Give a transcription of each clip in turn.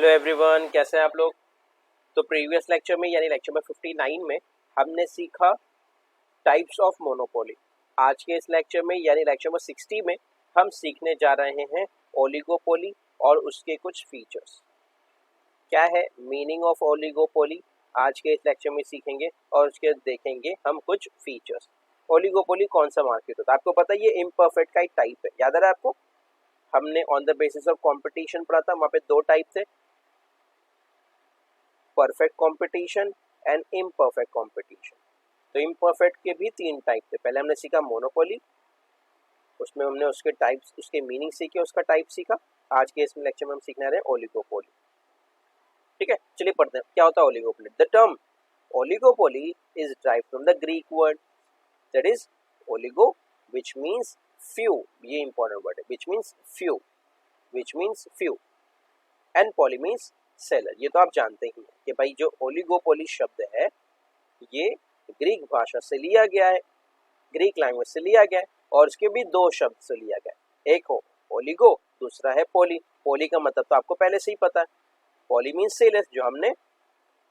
Hello everyone, कैसे हैं आप लोग। तो प्रीवियस लेक्चर में यानी लेक्चर में 59 में हमने सीखा टाइप्स ऑफ मोनोपोली। आज के इस लेक्चर में यानी लेक्चर नंबर 60 में हम सीखने जा रहे हैं ओलिगोपोली और उसके कुछ फीचर्स। क्या है मीनिंग ऑफ ओलिगोपोली, आज के इस लेक्चर में सीखेंगे और उसके देखेंगे हम कुछ फीचर्स। ओलिगोपोली कौन सा मार्केट होता है, आपको पता है ये इम्परफेक्ट का एक टाइप है। याद आ रहा है आपको, हमने on the basis of competition पढ़ा था, वहां पे दो टाइप थे, perfect competition and imperfect competition. तो इम्परफेक्ट के भी तीन टाइप थे। पहले हमने सीखा मोनोपोली, उसमें हमने उसके टाइप्स, उसके मीनिंग सीखे, उसका टाइप सीखा। आज के इस लेक्चर में हम सीखने रहे हैं ओलिगोपोली। ठीक है, चलिए पढ़ते हैं क्या होता है oligopoly. The term oligopoly is drive from the Greek word that is oligo which means few, ये इंपॉर्टेंट वर्ड है, which means few, which means few, and poly means seller. ये तो आप जानते ही हैं कि भाई जो ओलिगोपोली शब्द है ये ग्रीक भाषा से लिया गया है, ग्रीक लैंग्वेज से लिया गया है, और इसके भी दो शब्द से लिया गया है। एक हो ओलिगो, दूसरा है पोली। पोली का मतलब तो आपको पहले से ही पता है, पॉली मीन्स सेलर, जो हमने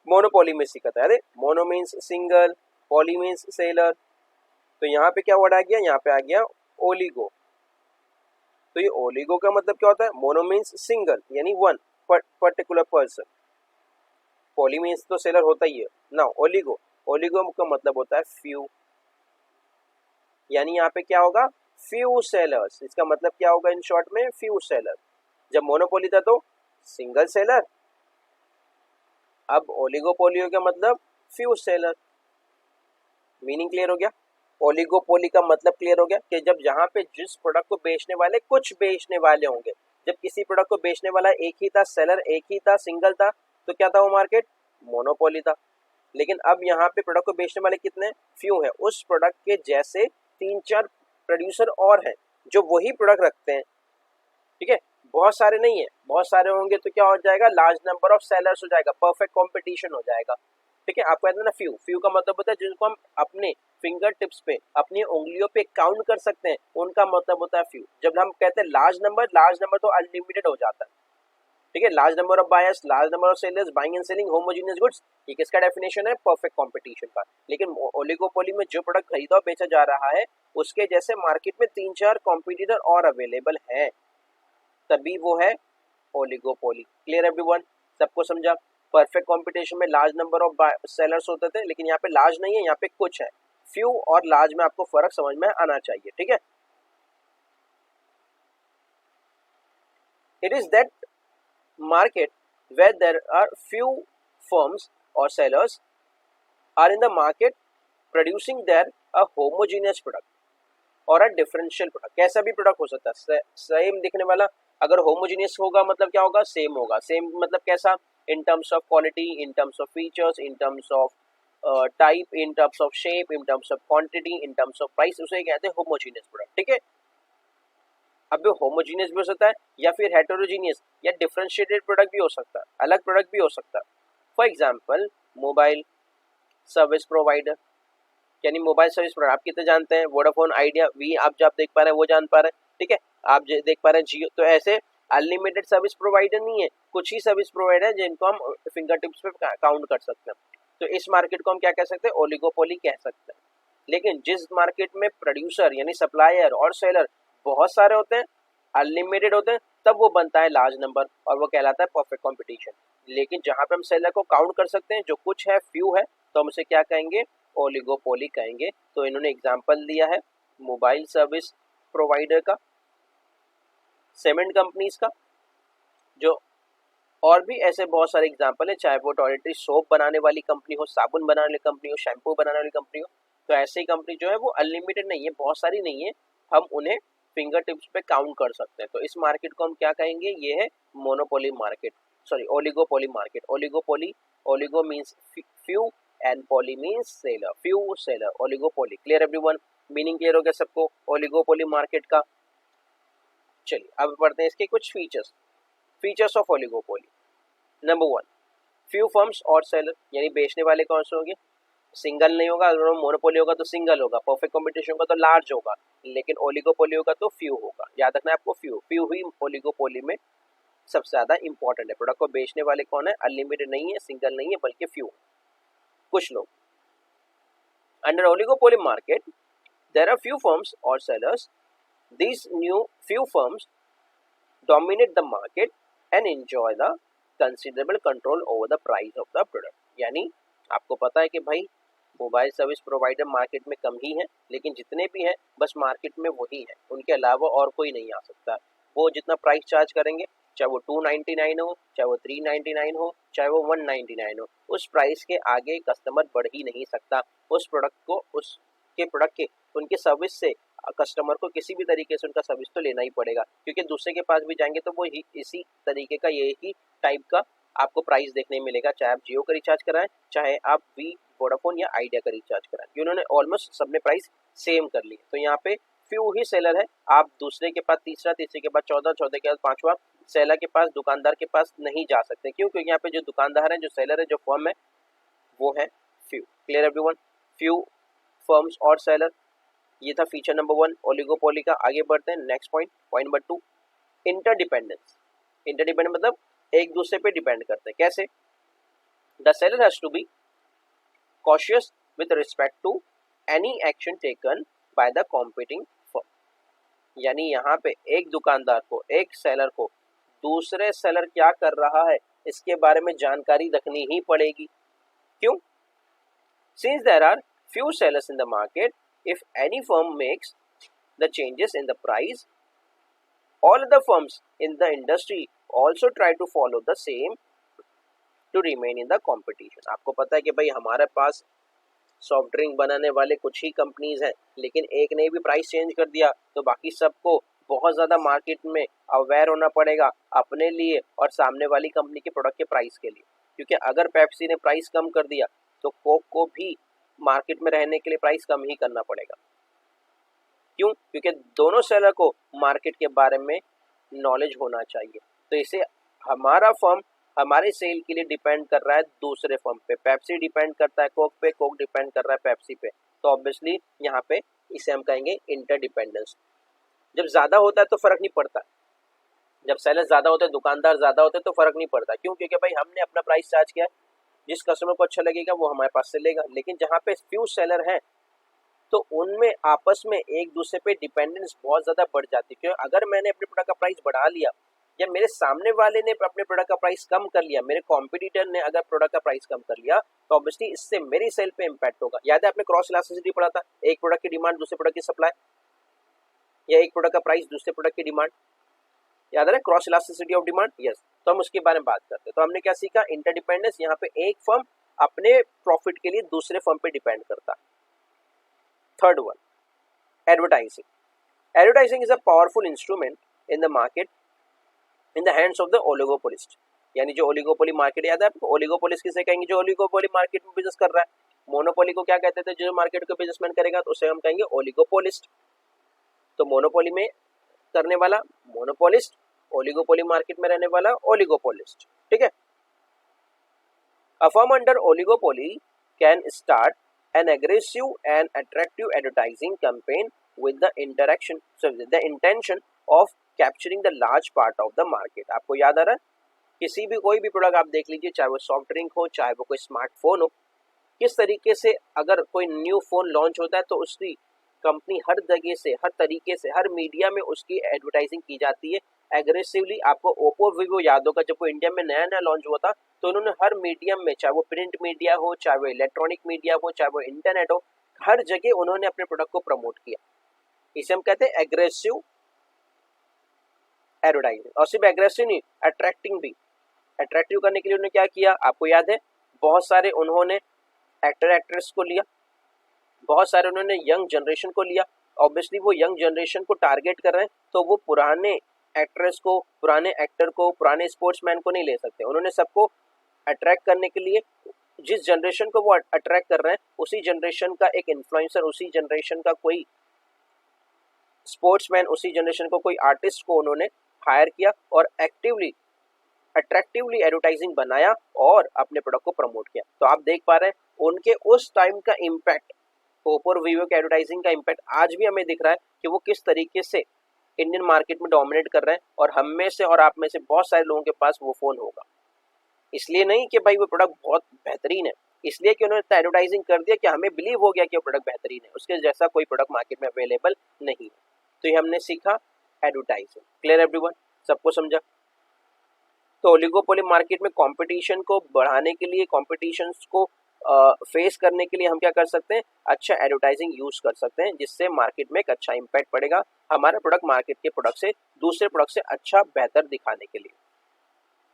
मोनोपोली में सीखा था। अरे mono means single, poly means seller. तो यहाँ पे क्या वर्ड आ गया, यहाँ पे आ गया ओलिगो। तो ये ओलिगो का मतलब क्या होता है, मोनो मीन्स सिंगल यानी one particular person, poly means तो सेलर होता ही है ना। ओलिगो, ओलिगो का मतलब होता है फ्यू, यानी यहाँ पे क्या होगा, फ्यू सेलर्स। इसका मतलब क्या होगा इन शॉर्ट में, फ्यू सेलर। जब मोनोपोली था तो सिंगल सेलर, अब ओलिगोपोली का मतलब फ्यू सेलर। मीनिंग क्लियर हो गया। ओलिगोपोली का मतलब क्लियर हो गया कि जब जहाँ पे जिस प्रोडक्ट को बेचने वाले कुछ बेचने वाले होंगे, जब किसी प्रोडक्ट को बेचने वाला एक ही था, सेलर एक ही था, सिंगल था, तो क्या था वो मार्केट, मोनोपोली था। लेकिन अब यहाँ पे प्रोडक्ट को बेचने वाले कितने, फ्यू हैं। उस प्रोडक्ट के जैसे तीन चार प्रोड्यूसर और हैं जो वही प्रोडक्ट रखते हैं। ठीक है, बहुत सारे नहीं है, बहुत सारे होंगे तो क्या हो जाएगा, लार्ज नंबर ऑफ सेलर्स हो जाएगा, परफेक्ट कंपटीशन हो जाएगा। ठीक है, आपको याद है ना, फ्यू, फ्यू का मतलब होता है जिनको हम अपने फिंगर टिप्स पे, अपनी उंगलियों पे काउंट कर सकते हैं, उनका मतलब होता है फ्यू। जब हम कहते हैं लार्ज नंबर तो अनलिमिटेड हो जाता है। ठीक है, large number of buyers, large number of sellers, buying and selling homogeneous goods, ये किसका डेफिनेशन है, परफेक्ट कंपटीशन का। लेकिन ओलिगोपोली में जो प्रोडक्ट खरीदा और बेचा जा रहा है उसके जैसे मार्केट में तीन चार कॉम्पिटिटर और अवेलेबल हैं, तभी वो है ओलिगोपोली। क्लियर एवरीवन, सबको समझा। परफेक्ट कंपटीशन में लार्ज नंबर ऑफ सेलर्स होते थे, लेकिन यहाँ पे लार्ज नहीं है, यहाँ पे कुछ है। फ्यू और लार्ज में आपको फर्क समझ में आना चाहिए। ठीक है, it is that market where there are few firms or sellers are in the market producing there a homogeneous product और a differential product। कैसा भी प्रोडक्ट हो सकता है, सेम दिखने वाला। अगर होमोजीनियस होगा मतलब क्या होगा, सेम होगा। सेम मतलब कैसा, in terms of quality, in terms of features, in terms of type, in terms of shape, in terms of quantity, in terms of price, उसे कहते हैं होमोजीनियस प्रोडक्ट। ठीक है, अब होमोजीनियस भी हो सकता है या फिर हेटेरोजीनियस या डिफरेंशिएटेड प्रोडक्ट भी हो सकता है, अलग प्रोडक्ट भी हो सकता है। For example mobile service provider, यानी मोबाइल सर्विस प्रोवाइडर आप कितने जानते हैं, वोडाफोन, आइडिया, वी, आप जो आप देख पा रहे हैं वो जान पा रहे हैं। ठीक है, आप देख पा रहे हैं जियो। तो ऐसे अनलिमिटेड सर्विस प्रोवाइडर नहीं है, कुछ ही सर्विस प्रोवाइडर है जिनको हम फिंगर टिप्स पे काउंट कर सकते हैं। तो इस मार्केट को हम क्या कह सकते हैं, ओलिगोपोली कह सकते हैं। लेकिन जिस मार्केट में प्रोड्यूसर यानी सप्लायर और सेलर बहुत सारे होते हैं, अनलिमिटेड होते हैं, तब वो बनता है लार्ज नंबर और वो कहलाता है परफेक्ट कंपटीशन। लेकिन जहां पे हम सेलर को काउंट कर सकते हैं, जो कुछ है, फ्यू है, तो हम उसे क्या कहेंगे, ओलिगोपोली कहेंगे। तो इन्होंने एग्जांपल दिया है मोबाइल सर्विस प्रोवाइडर का, सीमेंट कंपनीज का, जो और भी ऐसे बहुत सारे एग्जांपल है, चाहे वो टॉयलेटरी सोप बनाने वाली कंपनी हो, साबुन बनाने वाली कंपनी हो, शैम्पू बनाने वाली कंपनी हो। तो ऐसी कंपनी जो है वो अनलिमिटेड नहीं है, बहुत सारी नहीं है, हम उन्हें फिंगर टिप्स पे काउंट कर सकते हैं। तो इस मार्केट को हम क्या कहेंगे, ये है monopoly market, sorry oligopoly market. Oligopoly, oligo means few and poly means seller, few seller, oligopoly. Clear everyone, meaning clear हो गया सबको ओलिगोपोली मार्केट का। चलिए अब पढ़ते हैं इसके कुछ features. Features of oligopoly, number one, few firms और सेलर, यानी बेचने वाले कौन से होंगे, सिंगल नहीं होगा। अगर मोनोपोली होगा तो सिंगल होगा, परफेक्ट कंपटीशन होगा तो लार्ज होगा, लेकिन ओलिगोपोली होगा तो फ्यू होगा। याद रखना है आपको, फ्यू, फ्यू ही ओलिगोपोली में सबसे ज़्यादा इंपॉर्टेंट है। प्रोडक्ट को बेचने वाले कौन है? अनलिमिटेड नहीं है, सिंगल नहीं है, बल्कि फ्यू, कुछ लोग। Under oligopoly market there are few firms और sellers. These few firms dominate the market and enjoy the considerable control over the price of the product। यानी आपको पता है कि भाई मोबाइल सर्विस प्रोवाइडर मार्केट में कम ही है, लेकिन जितने भी हैं बस मार्केट में वही है, उनके अलावा और कोई नहीं आ सकता। वो जितना प्राइस चार्ज करेंगे, चाहे वो 299 हो, चाहे वो 399 हो, चाहे वो 199 हो, उस प्राइस के आगे कस्टमर बढ़ ही नहीं सकता। उस प्रोडक्ट को, उसके प्रोडक्ट के, उनके सर्विस से कस्टमर को किसी भी तरीके से उनका सर्विस तो लेना ही पड़ेगा, क्योंकि दूसरे के पास भी जाएंगे तो वो इसी तरीके का, ये ही टाइप का आपको प्राइस देखने मिलेगा। चाहे आप जियो का रिचार्ज कराएं, चाहे आप वी, वोडाफोन या आइडिया का रिचार्ज कराएं, उन्होंने ऑलमोस्ट सबने प्राइस सेम कर ली। तो यहाँ पे फ्यू ही सेलर है, आप दूसरे के पास तीसरा, तीसरे के बाद चौथा, चौथे के बाद पांचवा सेलर के पास, दुकानदार के पास नहीं जा सकते। क्यों? क्योंकि यहाँ पे जो दुकानदार है, जो सेलर है, जो फर्म है, वो है few. Clear everyone? Few firms और सेलर, ये था फीचर नंबर 1 ओलिगोपोली का। आगे बढ़ते हैं next point, point number 2, interdependence. Interdependent मतलब एक दूसरे पे डिपेंड करते हैं। कैसे? The seller has to be cautious with respect to any action taken by the competing firm. यानी यहाँ पे एक दुकानदार को, एक सेलर को दूसरे सेलर क्या कर रहा है इसके बारे में जानकारी रखनी ही पड़ेगी। क्यों? Since there are few sellers in the market, if any firm makes the changes in the price, all other firms in the industry also try to follow the same to remain in the competition। आपको पता है कि भाई हमारे पास soft drink बनाने वाले कुछ ही companies हैं, लेकिन एक ने भी प्राइस चेंज कर दिया तो बाकी सबको बहुत ज़्यादा मार्केट में अवेयर होना पड़ेगा अपने लिए और सामने वाली कंपनी के प्रोडक्ट के प्राइस के लिए। क्योंकि अगर पेप्सी ने प्राइस कम कर दिया तो कोक को भी मार्केट में रहने के लिए प्राइस कम ही करना पड़ेगा। क्यों? क्योंकि दोनों सेलर को मार्केट के बारे में नॉलेज होना चाहिए। तो इसे हमारा फर्म हमारे सेल के लिए डिपेंड कर रहा है दूसरे फर्म पे। पेप्सी डिपेंड करता है कोक पे, कोक डिपेंड कर रहा है पेप्सी पे। तो ऑब्वियसली यहाँ पे इसे हम कहेंगे इंटरडिपेंडेंस। जब ज़्यादा होता है तो फर्क नहीं पड़ता, जब सेलर ज़्यादा होते हैं, दुकानदार ज़्यादा होते हैं तो फर्क नहीं पड़ता। क्यों? क्योंकि भाई हमने अपना प्राइस चार्ज किया, जिस कस्टमर को अच्छा लगेगा वो हमारे पास से लेगा। लेकिन जहाँ पे फ्यू सेलर हैं तो उनमें आपस में एक दूसरे पे डिपेंडेंस बहुत ज़्यादा बढ़ जाती है। क्यों? अगर मैंने अपने प्रोडक्ट का प्राइस बढ़ा लिया या मेरे सामने वाले ने अपने प्रोडक्ट का प्राइस कम कर लिया, मेरे कॉम्पिटिटर ने अगर प्रोडक्ट का प्राइस कम कर लिया, तो ऑब्वियसली इससे मेरी सेल पे इम्पैक्ट होगा। याद है आपने क्रॉस इलास्टिसिटी पढ़ा था, एक प्रोडक्ट की डिमांड दूसरे प्रोडक्ट की सप्लाई, या एक प्रोडक्ट का प्राइस दूसरे प्रोडक्ट की डिमांड। याद है cross elasticity of demand? Yes. तो हम उसके बारे में बात करते हैं। तो हमने क्या सीखा? इंटरडिपेंडेंस। यहाँ पे एक फर्म अपने प्रॉफिट के लिए दूसरे फर्म पे डिपेंड करता है। Third one, advertising. Advertising is a powerful instrument in the market in the hands of the oligopolist. यानी जो ओलिगोपोली मार्केट, याद है आपको ओलिगोपोलिस्ट किसे कहेंगे? जो ओलिगोपोली मार्केट में बिजनेस कर रहा है। मोनोपोली को क्या कहते थे? जो मार्केट को बिजनेसमैन करेगा तो उसे हम कहेंगे ओलिगोपोलिस्ट। तो मोनोपोली में करने वाला मोनोपोलिस्ट, ओलिगोपोली मार्केट में रहने वाला ओलिगोपोलिस्ट। ठीक है। A firm under oligopoly can start an aggressive and attractive advertising campaign with the intention of capturing the large part of the market। आपको याद आ रहा है? किसी भी कोई भी प्रोडक्ट आप देख लीजिए, चाहे वो सॉफ्ट ड्रिंक हो, चाहे वो कोई स्मार्टफोन हो, किस तरीके से अगर कोई न्यू फोन लॉन्च होता है तो उसकी कंपनी हर जगह से, हर तरीके से, हर मीडिया में उसकी एडवर्टाइजिंग की जाती है एग्रेसिवली। आपको ओप्पो वीवो याद होगा, जब वो इंडिया में नया नया लॉन्च हुआ था तो उन्होंने हर मीडियम में, चाहे वो प्रिंट मीडिया हो, चाहे वो इलेक्ट्रॉनिक मीडिया हो, चाहे वो इंटरनेट हो, हर जगह उन्होंने अपने प्रोडक्ट को प्रमोट किया। इसे हम कहते हैं एग्रेसिव एडवर्टाइजिंग। और सिर्फ एग्रेसिव नहीं, अट्रैक्टिंग भी। अट्रैक्टिव करने के लिए उन्होंने क्या किया? आपको याद है, बहुत सारे उन्होंने एक्टर एक्ट्रेस को लिया, बहुत सारे उन्होंने यंग जनरेशन को लिया। ऑब्वियसली वो यंग जनरेशन को टारगेट कर रहे हैं तो वो पुराने एक्ट्रेस को, पुराने एक्टर को, पुराने स्पोर्ट्समैन को नहीं ले सकते। उन्होंने सबको अट्रैक्ट करने के लिए जिस जनरेशन को वो अट्रैक्ट कर रहे हैं उसी जनरेशन का एक इन्फ्लुएंसर, उसी जनरेशन का कोई स्पोर्ट्समैन, उसी जनरेशन को कोई आर्टिस्ट को उन्होंने हायर किया और एक्टिवली अट्रैक्टिवली एडवर्टाइजिंग बनाया और अपने प्रोडक्ट को प्रमोट किया। तो आप देख पा रहे हैं उनके उस टाइम का इम्पैक्ट, ओप्पो और वीवो के एडवर्टाइजिंग का इम्पैक्ट आज भी हमें दिख रहा है कि वो किस तरीके से इंडियन मार्केट में डोमिनेट कर रहे हैं और हम में से और आप में से बहुत सारे लोगों के पास वो फ़ोन होगा। इसलिए नहीं कि भाई वो प्रोडक्ट बहुत बेहतरीन है, इसलिए कि उन्होंने एडवर्टाइजिंग कर दिया कि हमें बिलीव हो गया कि वो प्रोडक्ट बेहतरीन है, उसके जैसा कोई प्रोडक्ट मार्केट में अवेलेबल नहीं है। तो ये हमने सीखा एडवर्टाइजिंग। क्लियर एवरीवन, सबको समझा? तो ओलिगोपोली मार्केट में कंपटीशन को बढ़ाने के लिए, कंपटीशन को फेस करने के लिए हम क्या कर सकते हैं, अच्छा एडवर्टाइजिंग यूज कर सकते हैं, जिससे मार्केट में एक अच्छा इंपैक्ट पड़ेगा हमारा प्रोडक्ट मार्केट के प्रोडक्ट से, दूसरे प्रोडक्ट से अच्छा बेहतर दिखाने के लिए।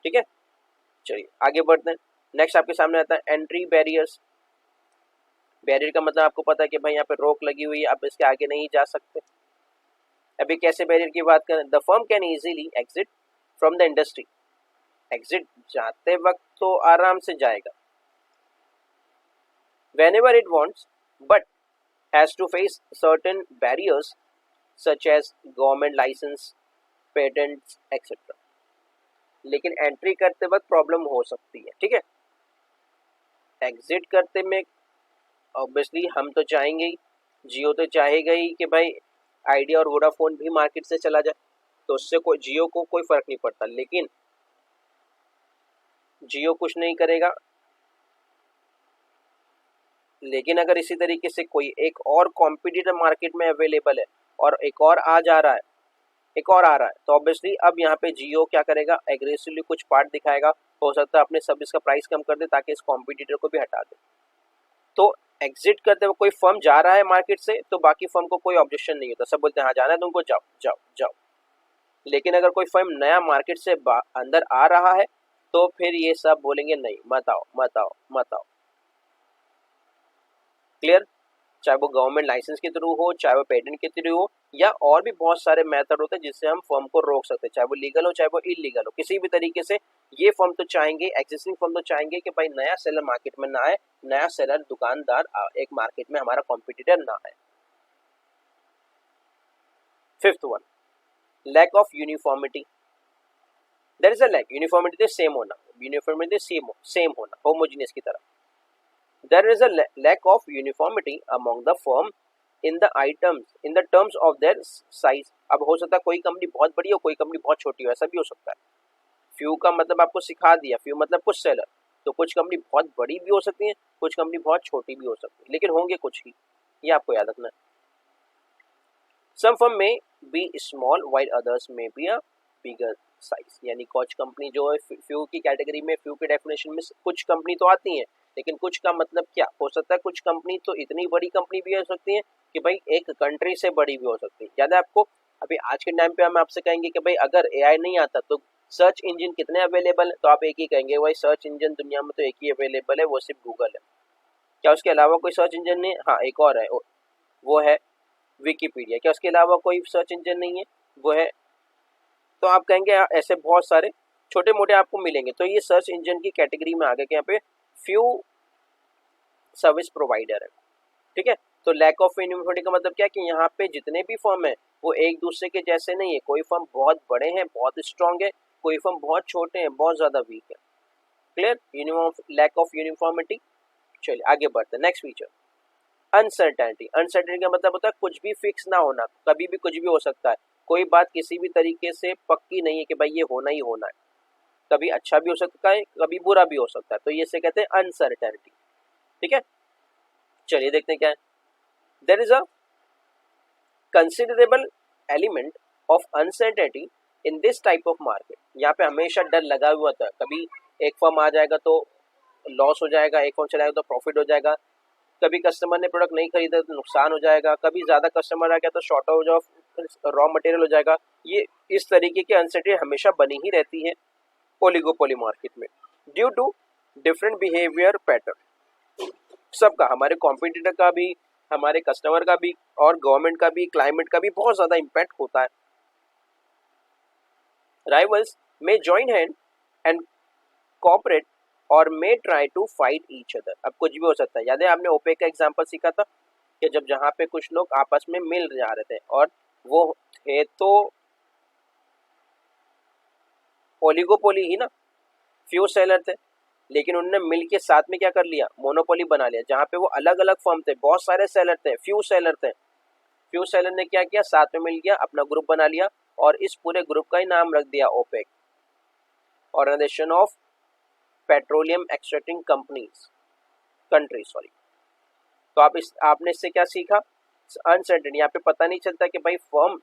ठीक है, चलिए आगे बढ़ते हैं। नेक्स्ट आपके सामने आता है एंट्री बैरियर्स। बैरियर का मतलब आपको पता है कि भाई यहाँ पे रोक लगी हुई है, आप इसके आगे नहीं जा सकते। अभी कैसे बैरियर की बात करें, the firm can easily exit from the industry. Exit जाते वक्त तो आराम से जाएगा, whenever it wants, but has to face certain barriers such as government license, patents, etc. लेकिन एंट्री करते वक्त प्रॉब्लम हो सकती है। ठीक है, एग्जिट करते में ऑब्वियसली हम तो चाहेंगे ही, जियो तो चाहेगा ही कि भाई आइडिया और वोडाफोन भी मार्केट से चला जाए, तो उससे कोई जियो को कोई फर्क नहीं पड़ता, लेकिन जियो कुछ नहीं करेगा। लेकिन अगर इसी तरीके से कोई एक और कॉम्पिटिटर मार्केट में अवेलेबल है और एक और आ जा रहा है, एक और आ रहा है, तो ऑब्वियसली अब यहाँ पे जियो क्या करेगा, एग्रेसिवली कुछ पार्ट दिखाएगा, हो सकता है अपने सर्विस का प्राइस कम कर दे ताकि इस कॉम्पिटिटर को भी हटा दे। तो एग्जिट करते हुए कोई फर्म जा रहा है मार्केट से तो बाकी फर्म को कोई ऑब्जेक्शन नहीं होता, सब बोलते हैं हाँ जाना है तुमको, जाओ जाओ जाओ। लेकिन अगर कोई फर्म नया मार्केट से अंदर आ रहा है तो फिर ये सब बोलेंगे नहीं, मत आओ मत आओ मत आओ। क्लियर, चाहे वो गवर्नमेंट लाइसेंस के थ्रू हो, चाहे वो पेटेंट के थ्रू हो, या और भी बहुत सारे मेथड होते हैं जिससे हम फर्म को रोक सकते हैं, चाहे वो लीगल हो चाहे वो इलीगल हो, किसी भी तरीके से ये फर्म तो चाहेंगे, एग्जिस्टिंग फर्म तो चाहेंगे कि भाई नया सेलर मार्केट में ना आए, नया सेलर दुकानदार एक मार्केट में हमारा कॉम्पिटिटर ना आए। Fifth one, lack of uniformity. There is a lack, uniformity same होना, यूनिफॉर्मिटी सेम होना, होमोजेनियस की तरह। There is a lack of uniformity among the firm in the terms of their size. अब हो सकता है कोई कंपनी बहुत बड़ी हो, कोई कंपनी बहुत छोटी हो, ऐसा भी हो सकता है। फ्यू का मतलब आपको सिखा दिया, फ्यू मतलब कुछ सेलर, तो कुछ कंपनी बहुत बड़ी भी हो सकती है, कुछ कंपनी बहुत छोटी भी हो सकती है, लेकिन होंगे कुछ ही, ये आपको याद रखना है। Some firm may be small while others may be a bigger size, यानी कुछ कंपनी जो है फ्यू की कैटेगरी में, फ्यू के डेफिनेशन में कुछ कंपनी तो आती है, लेकिन कुछ का मतलब क्या हो सकता है, कुछ कंपनी तो इतनी बड़ी कंपनी भी हो सकती है कि भाई एक कंट्री से बड़ी भी हो सकती है। याद है आपको, अभी आज के टाइम पे हम आपसे कहेंगे कि भाई अगर एआई नहीं आता तो सर्च इंजन कितने अवेलेबल है, तो आप एक ही कहेंगे भाई सर्च इंजन दुनिया में तो एक ही अवेलेबल है, वो सिर्फ गूगल है। क्या उसके अलावा कोई सर्च इंजन नहीं? हाँ, एक और है, वो है विकीपीडिया। क्या उसके अलावा कोई सर्च इंजन नहीं है? वो है, तो आप कहेंगे ऐसे बहुत सारे छोटे मोटे आपको मिलेंगे। तो ये सर्च इंजन की कैटेगरी में आ गए कि यहाँ पे फ्यू सर्विस प्रोवाइडर है। ठीक है, तो लैक ऑफ यूनिफॉर्मिटी का मतलब क्या है कि यहाँ पे जितने भी फर्म है वो एक दूसरे के जैसे नहीं है, कोई फर्म बहुत बड़े हैं, बहुत स्ट्रांग है, कोई फर्म बहुत छोटे हैं, बहुत ज्यादा वीक है। Clear, lack of uniformity. चलिए आगे बढ़ते हैं। Next feature, uncertainty. अनसर्टेनिटी का मतलब होता है कुछ भी फिक्स ना होना, कभी भी कुछ भी हो सकता है, कोई बात किसी भी तरीके से पक्की नहीं है कि भाई ये होना ही होना है, कभी अच्छा भी हो सकता है, कभी बुरा भी हो सकता है, तो ये से कहते हैं अनसर्टेनिटी। ठीक है, चलिए देखते हैं क्या है। There is a considerable element of uncertainty in this type of market. यहाँ पे हमेशा डर लगा हुआ था, कभी एक फर्म आ जाएगा तो लॉस हो जाएगा, एक फर्म चलाएगा तो प्रॉफिट हो जाएगा, कभी कस्टमर ने प्रोडक्ट नहीं खरीदा तो नुकसान हो जाएगा, कभी ज्यादा कस्टमर आ गया तो शॉर्टेज ऑफ रॉ मटेरियल हो जाएगा। ये इस तरीके की अनसर्टेनिटी हमेशा बनी ही रहती है ओलिगोपोली मार्केट में, due to different behaviour pattern. सबका, हमारे कॉम्पिटिटर का भी, हमारे कस्टमर का भी, और गवर्नमेंट का भी, क्लाइमेट का भी बहुत ज्यादा इम्पैक्ट होता है। राइवल्स में जॉइन हैंड एंड कोऑपरेट और may try to fight each other. अब कुछ भी हो सकता है। याद है आपने ओपेक का एग्जांपल सीखा था कि जब जहां पे कुछ लोग आपस में मिल जा रहे थे और वो थे तो ओलिगोपोली ही ना, फ्यू सेलर थे, लेकिन उन्होंने मिल के साथ में क्या कर लिया, मोनोपोली बना लिया, जहां पे वो अलग अलग फर्म थे, बहुत सारे सेलर थे, फ्यू फ्यू सेलर ने क्या किया, साथ में मिल गया, अपना ग्रुप बना लिया और इस पूरे ग्रुप का ही नाम रख दिया OPEC, organisation of petroleum extracting country sorry. तो आपने इससे क्या सीखा, अनसर्टेनिटी। यहाँ पे पता नहीं चलता कि भाई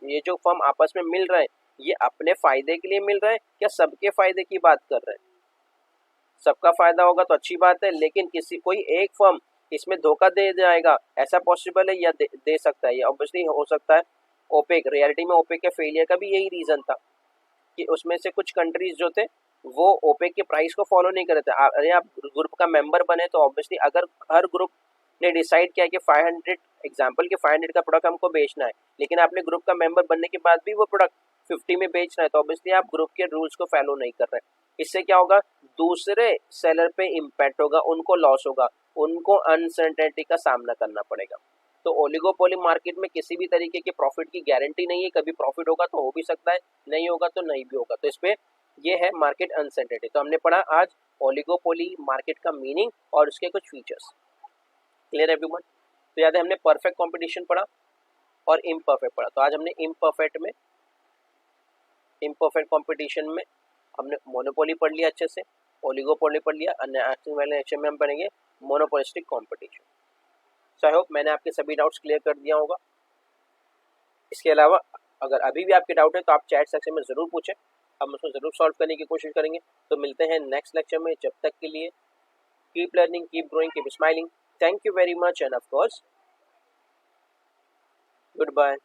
ये जो फर्म आपस में मिल रहे हैं ये अपने फायदे के लिए मिल रहे हैं या सबके फायदे की बात कर रहे हैं। सबका फायदा होगा तो अच्छी बात है, लेकिन कोई एक फर्म इसमें धोखा दे जाएगा, ऐसा पॉसिबल है या दे सकता है, ये ऑब्वियसली हो सकता है। ओपेक, रियलिटी में ओपेक के फेलियर का भी यही रीजन था कि उसमें से कुछ कंट्रीज जो थे वो ओपेक के प्राइस को फॉलो नहीं कर रहे थे। अरे आप ग्रुप का मेंबर बने तो ऑब्वियसली अगर हर ग्रुप ने डिसाइड किया कि 500 एग्जांपल के 500 का प्रोडक्ट हमको बेचना है, लेकिन आपने ग्रुप का मेंबर बनने के बाद भी वो प्रोडक्ट 50 में बेचना है, तो ऑब्वियसली आप ग्रुप के रूल्स को फॉलो नहीं कर रहे। इससे क्या होगा, दूसरे सेलर पे इम्पैक्ट होगा, उनको लॉस होगा, उनको अनसर्टेनिटी का सामना करना पड़ेगा। तो ओलिगोपोली मार्केट में किसी भी तरीके के प्रॉफिट की गारंटी नहीं है, कभी प्रॉफिट होगा तो हो भी सकता है, नहीं होगा तो नहीं भी होगा। तो इसमें ये है मार्केट अनसर्टेनिटी। तो हमने पढ़ा आज ओलिगोपोली मार्केट का मीनिंग और उसके कुछ फीचर्स। Clear everyone? तो याद है हमने परफेक्ट कंपटीशन पढ़ा और इम्परफेक्ट पढ़ा। तो आज हमने इम्परफेक्ट कंपटीशन में हमने मोनोपोली पढ़ लिया अच्छे से, ओलिगोपोली पढ़ लिया, अन्य एक्शन में हम पढ़ेंगे monopolistic competition. So I hope मैंने आपके सभी डाउट्स क्लियर कर दिया होगा। इसके अलावा अगर अभी भी आपके डाउट है तो आप चैट सेक्शन में ज़रूर पूछें, हम उसको ज़रूर सॉल्व करने की कोशिश करेंगे। तो मिलते हैं नेक्स्ट लेक्चर में, जब तक के लिए keep learning, keep growing, keep smiling. Thank you very much and of course good bye.